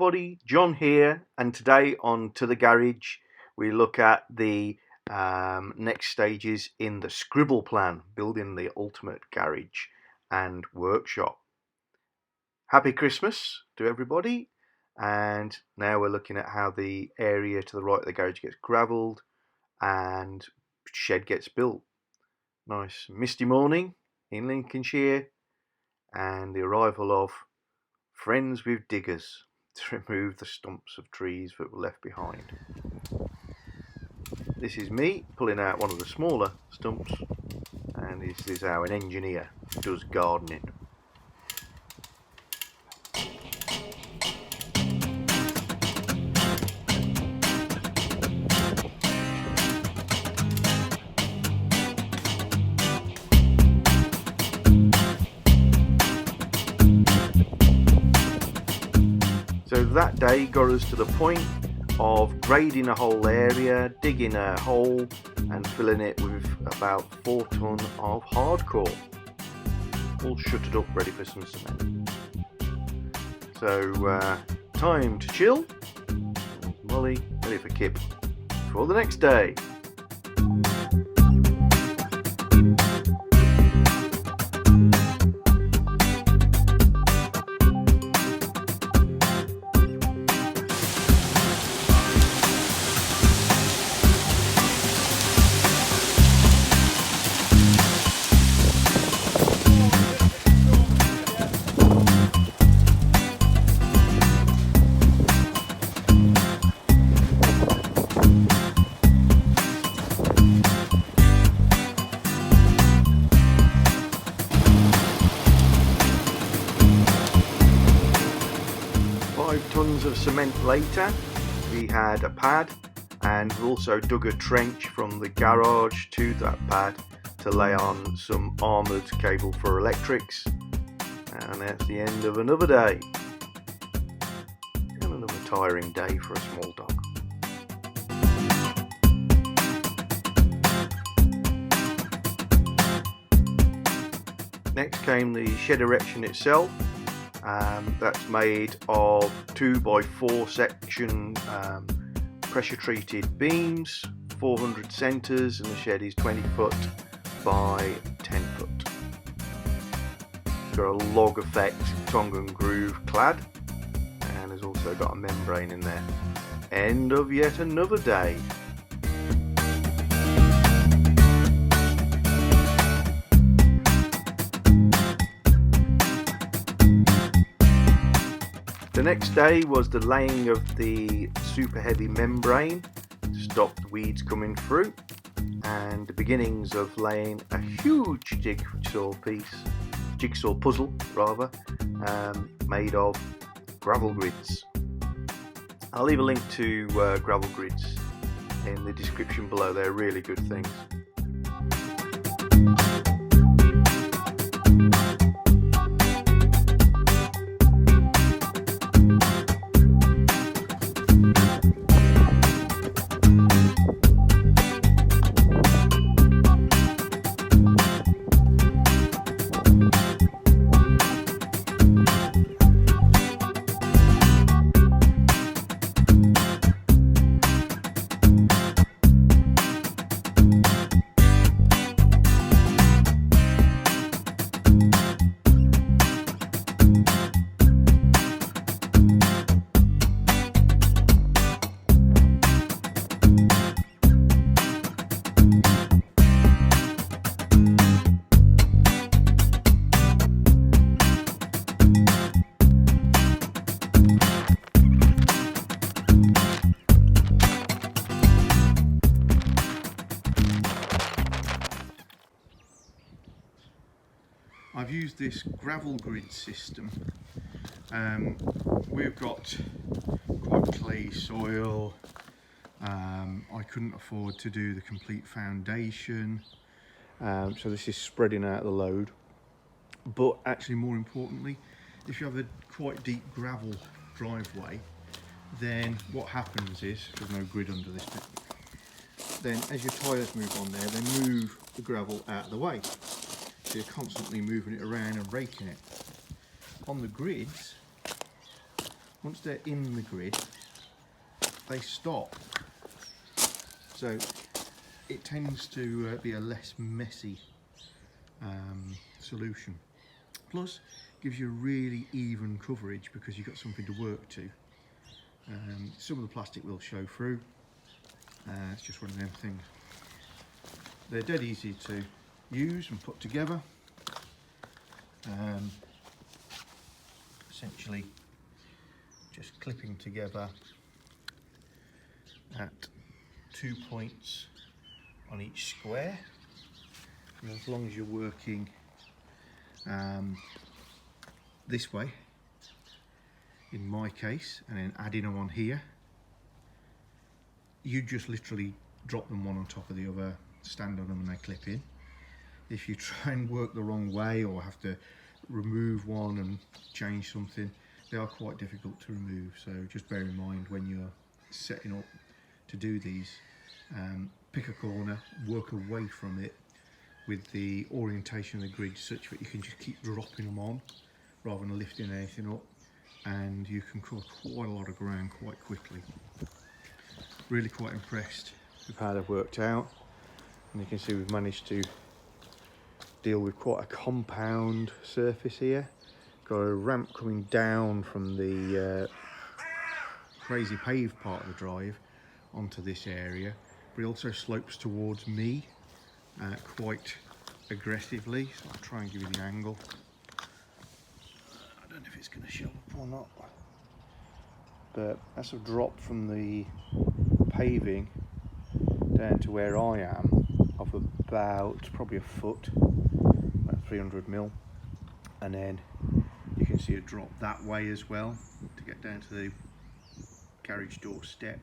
everybody, John here, and today on To The Garage we look at the next stages in the Scribble plan, building the ultimate garage and workshop. Happy Christmas to everybody, and now we're looking at how the area to the right of the garage gets gravelled and shed gets built. Nice misty morning in Lincolnshire and the arrival of friends with diggers to remove the stumps of trees that were left behind. This is me pulling out one of the smaller stumps, and this is how an engineer does gardening. So that day got us to the point of grading a whole area, digging a hole and filling it with about 4 ton of hardcore, all shuttered up ready for some cement. So time to chill. Molly ready for Kip for the next day. Tons of cement later, we had a pad, and we also dug a trench from the garage to that pad to lay on some armoured cable for electrics. And that's the end of another day, and another tiring day for a small dog. Next came the shed erection itself. That's made of 2x4 section pressure treated beams, 400 centres, and the shed is 20 foot by 10 foot. It's got a log effect tongue and groove clad, and has also got a membrane in there. End of yet another day. The next day was the laying of the super heavy membrane to stop the weeds coming through, and the beginnings of laying a huge jigsaw puzzle rather, made of gravel grids. I'll leave a link to gravel grids in the description below. They're really good things. I've used this gravel grid system. We've got quite clay soil. I couldn't afford to do the complete foundation, so this is spreading out the load. But actually, more importantly, if you have a quite deep gravel driveway, then what happens is, there's no grid under this bit, then as your tyres move on there, they move the gravel out of the way. So you're constantly moving it around and raking it. On the grids, once they're in the grid, they stop. So it tends to be a less messy solution. Plus, gives you really even coverage because you've got something to work to. Some of the plastic will show through. It's just one of them things. They're dead easy to use and put together. Essentially just clipping together at 2 points on each square, and as long as you're working this way in my case, and then adding them on here, you just literally drop them one on top of the other, stand on them and they clip in. If you try and work the wrong way or have to remove one and change something, they are quite difficult to remove, so just bear in mind when you're setting up to do these. Pick a corner, work away from it with the orientation of the grid such that you can just keep dropping them on rather than lifting anything up, and you can cover quite a lot of ground quite quickly. Really quite impressed with how they've worked out, and you can see we've managed to deal with quite a compound surface here. Got a ramp coming down from the crazy paved part of the drive onto this area, but it also slopes towards me quite aggressively, so I'll try and give you the angle. I don't know if it's going to show up or not, but that's a drop from the paving down to where I am of about probably a foot, about 300 mil, and then you can see a drop that way as well to get down to the garage door step.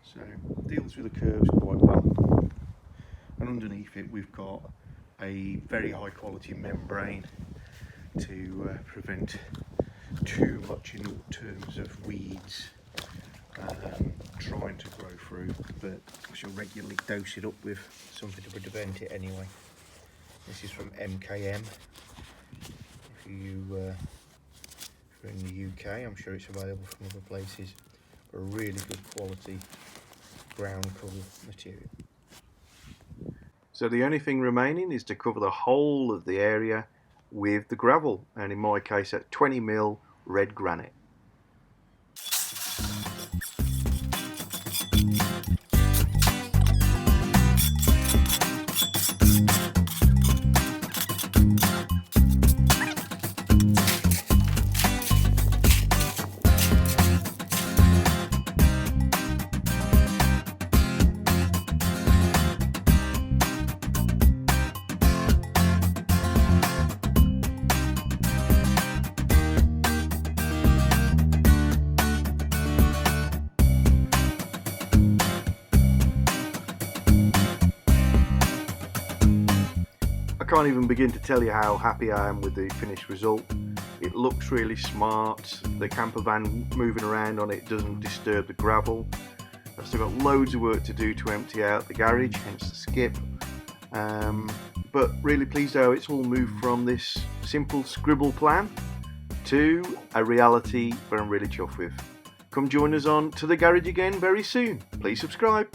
So deals with the curves quite well, and underneath it we've got a very high quality membrane to prevent too much in terms of weeds trying to grow through, but I shall regularly dose it up with something to prevent it anyway. This is from MKM. If you're in the UK, I'm sure it's available from other places, but a really good quality ground cover material. So the only thing remaining is to cover the whole of the area with the gravel, and in my case at 20 mil red granite. I can't even begin to tell you how happy I am with the finished result. It looks really smart. The camper van moving around on it doesn't disturb the gravel. I've still got loads of work to do to empty out the garage, hence the skip. But really pleased how it's all moved from this simple scribble plan to a reality that I'm really chuffed with. Come join us on To The Garage again very soon. Please subscribe.